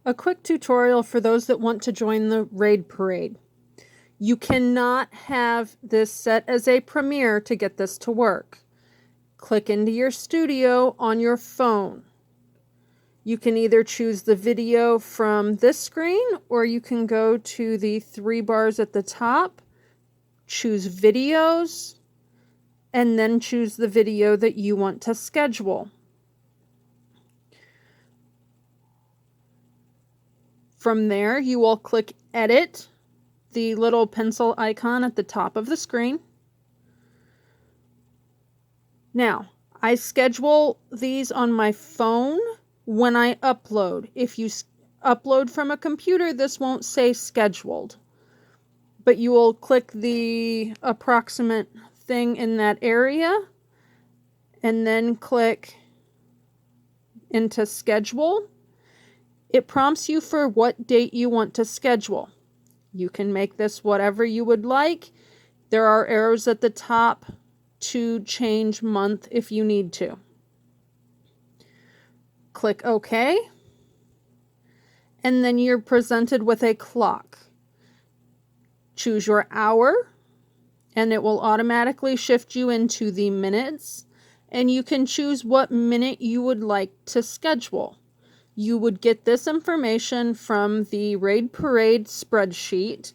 A quick tutorial for those that want to join the raid parade. You cannot have this set as a premiere to get this to work. Click into your studio on your phone. You can either choose the video from this screen, or you can go to the 3 bars at the top, choose videos, and then choose the video that you want to schedule. From there, you will click Edit, the little pencil icon at the top of the screen. Now, I schedule these on my phone when I upload. If you upload from a computer, this won't say scheduled. But you will click the approximate thing in that area and then click into schedule. It prompts you for what date you want to schedule. You can make this whatever you would like. There are arrows at the top to change month if you need to. Click OK. And then you're presented with a clock. Choose your hour, and it will automatically shift you into the minutes, and you can choose what minute you would like to schedule. You would get this information from the Raid Parade spreadsheet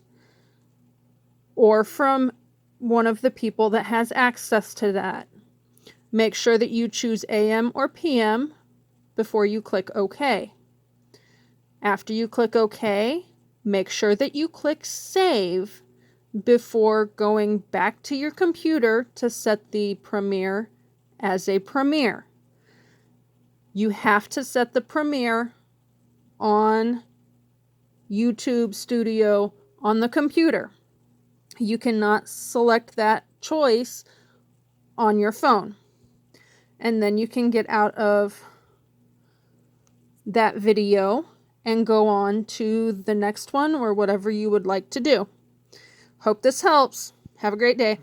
or from one of the people that has access to that. Make sure that you choose AM or PM before you click OK. After you click OK, make sure that you click Save before going back to your computer to set the premiere as a premiere. You have to set the premiere on YouTube Studio on the computer. You cannot select that choice on your phone. And then you can get out of that video and go on to the next one or whatever you would like to do. Hope this helps. Have a great day.